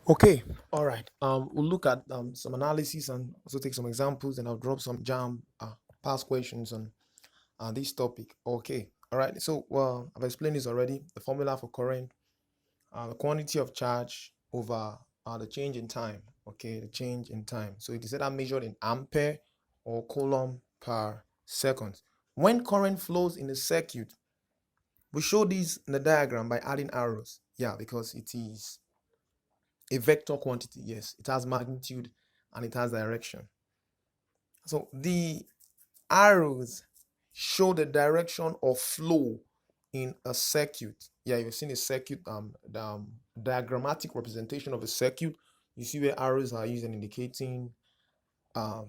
Okay, all right. We'll look at some analysis and also take some examples, and I'll drop some Jamb past questions on this topic. Okay, all right. So, well, I've explained this already. The formula for current, the quantity of charge over the change in time. Okay, the change in time. So it is either measured in ampere or coulomb per second. When current flows in a circuit, we show this in the diagram by adding arrows. Yeah, because it is a vector quantity. Yes, it has magnitude and it has direction. So the arrows show the direction of flow in a circuit. Yeah, you've seen a circuit, the diagrammatic representation of a circuit. You see where arrows are used in indicating um,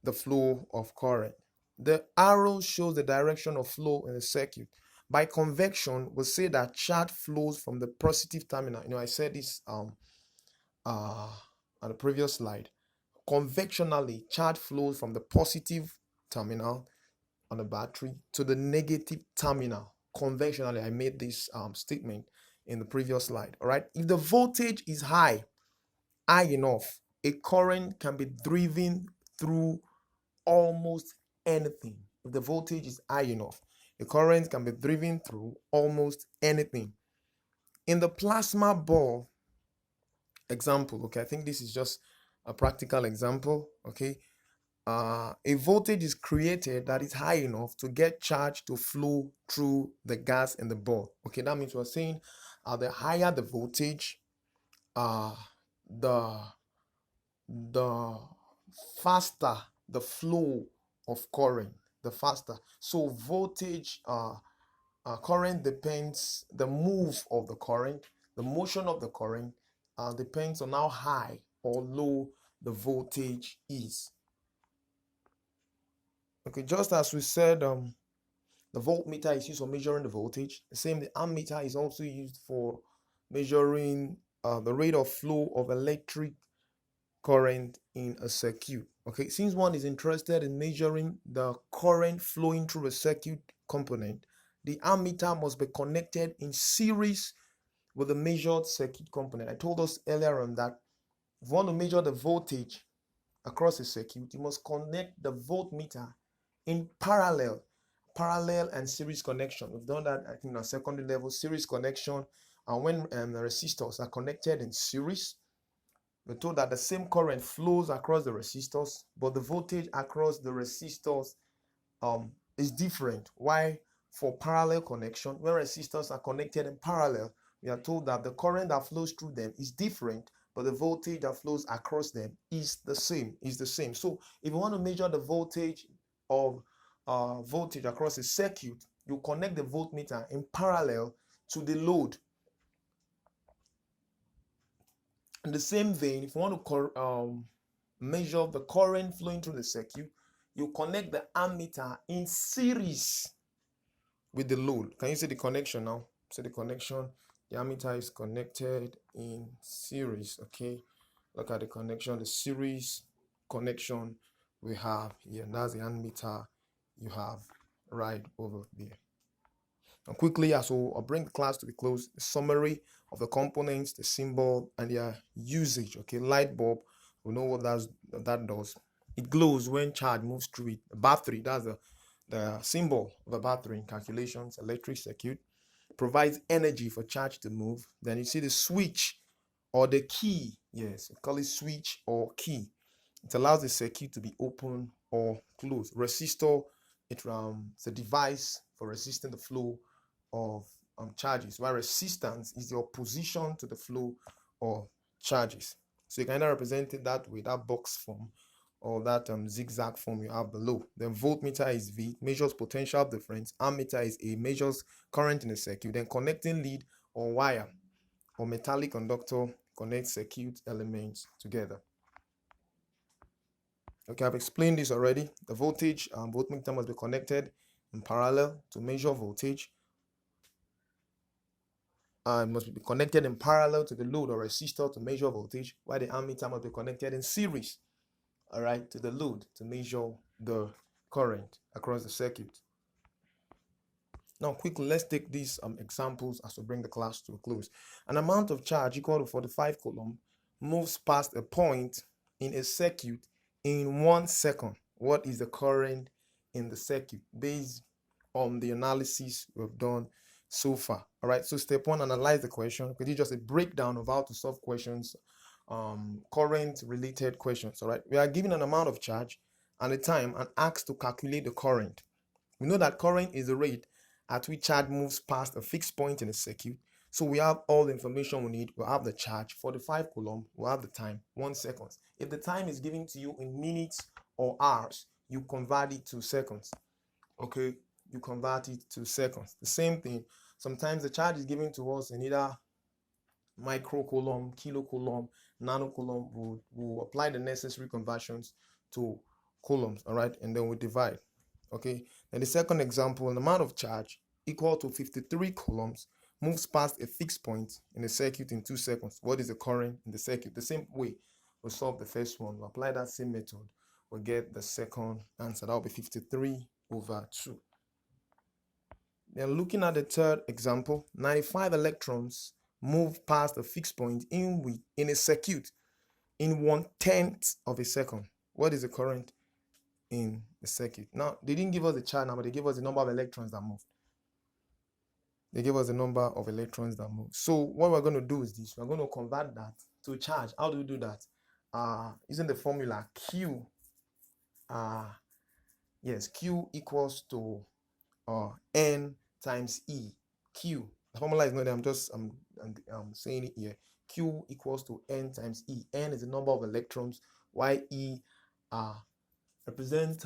the flow of current. The arrow shows the direction of flow in a circuit. By convection, we'll say that charge flows from the positive terminal. I said this uh, on the previous slide. Convectionally, charge flows from the positive terminal on the battery to the negative terminal. Conventionally, I made this statement in the previous slide. All right. If the voltage is high enough, a current can be driven through almost anything. If the voltage is high enough, a current can be driven through almost anything. In the plasma ball example, okay, I think this is just a practical example, okay. A voltage is created that is high enough to get charge to flow through the gas in the ball. Okay, that means we're saying the higher the voltage, uh, the the faster the flow of current, the faster. So voltage, current depends, the move of the current, the motion of the current depends on how high or low the voltage is. Okay, just as we said, the voltmeter is used for measuring the voltage. The same, the ammeter is also used for measuring the rate of flow of electric current in a circuit. Okay, since one is interested in measuring the current flowing through a circuit component, the ammeter must be connected in series with the measured circuit component. I told us earlier on that if you want to measure the voltage across a circuit, you must connect the voltmeter in parallel and series connection. We've done that, I think, on secondary level, series connection. And when the resistors are connected in series, we're told that the same current flows across the resistors, but the voltage across the resistors is different. Why? For parallel connection, when resistors are connected in parallel, we are told that the current that flows through them is different, but the voltage that flows across them is the same. So if you want to measure the voltage of voltage across a circuit, you connect the voltmeter in parallel to the load. In the same vein, if you want to measure the current flowing through the circuit, you connect the ammeter in series with the load. Can you see the connection now? See the connection. The ammeter is connected in series. Okay, look at the connection, the series connection we have here. And that's the ammeter you have right over there. And quickly, as I'll bring the class to the close, a summary of the components, the symbol, and their usage. Okay, light bulb, we know what that does. It glows when charge moves through it. A battery, that's the symbol of a battery in calculations, electric circuit, provides energy for charge to move. Then you see the switch or the key. Yes, we call it switch or key. It allows the circuit to be open or closed. Resistor, it's a device for resisting the flow of charges, while resistance is the opposition to the flow of charges. So you can either represent it that way, that box form, or that zigzag form you have below. Then voltmeter is V, measures potential difference. Ammeter is A, measures current in the circuit. Then connecting lead or wire or metallic conductor connects circuit elements together. Okay, I've explained this already. The voltage voltmeter must be connected in parallel to measure voltage. Must be connected in parallel to the load or resistor to measure voltage, while the ammeter must be connected in series, all right, to the load to measure the current across the circuit. Now, quickly, let's take these examples as we bring the class to a close. An amount of charge equal to 45 coulomb moves past a point in a circuit in 1 second. What is the current in the circuit based on the analysis we've done so far? All right, so step one, analyze the question. Because it's just a breakdown of how to solve questions, current related questions. All right, we are given an amount of charge and a time and asked to calculate the current. We know that current is the rate at which charge moves past a fixed point in a circuit. So we have all the information we need. We'll have the charge, 45 coulomb. We'll have the time, 1 second. If the time is given to you in minutes or hours, you convert it to seconds. Okay, you convert it to seconds. The same thing. Sometimes the charge is given to us in either microcoulomb, kilocoulomb, nanocoulomb. We'll apply the necessary conversions to coulombs, all right, and then we divide. Okay, then the second example, an amount of charge equal to 53 coulombs moves past a fixed point in a circuit in 2 seconds. What is the current in the circuit? The same way we solve the first one, we apply that same method, we get the second answer. That will be 53/2. Then looking at the third example, 95 electrons move past a fixed point in a circuit in 1/10 of a second. What is the current in the circuit? Now, they didn't give us the charge now, but they gave us the number of electrons that moved. They gave us the number of electrons that moved. So what we're going to do is this. We're going to convert that to charge. How do we do that? Using the formula Q. Q equals to N times E. Q. The formula is not there. I'm saying it here. Q equals to N times E. N is the number of electrons, while E represents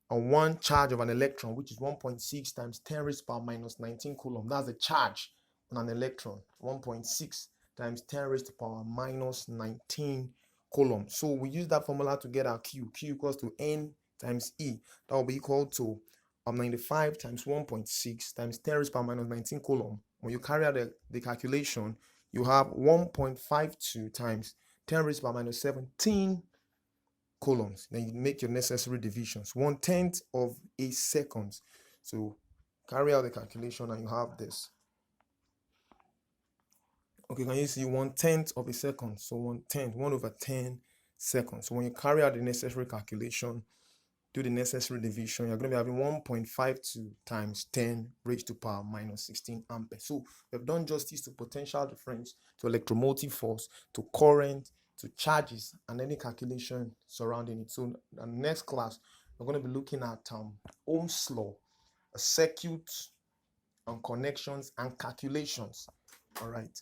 one charge of an electron, which is 1.6 times 10 raised to power minus 19 coulomb. That's the charge on an electron, 1.6 times 10 raised to power minus 19 coulomb. So we use that formula to get our Q. Q equals to N times E. That will be equal to 95 times 1.6 times 10 raised to power minus 19 coulomb. When you carry out the calculation, you have 1.52 times 10 raised to power minus 17 coulombs. Then you make your necessary divisions. 1/10 of a second. So carry out the calculation and you have this. Okay, can you see 1/10 of a second? So 1/10 seconds. So when you carry out the necessary calculation, do the necessary division, you're going to be having 1.52 times 10 raised to power minus 16 amperes. So we've done justice to potential difference, to electromotive force, to current, to charges, and any calculation surrounding it. So in the next class, we're going to be looking at Ohm's law, a circuit, and connections and calculations. All right.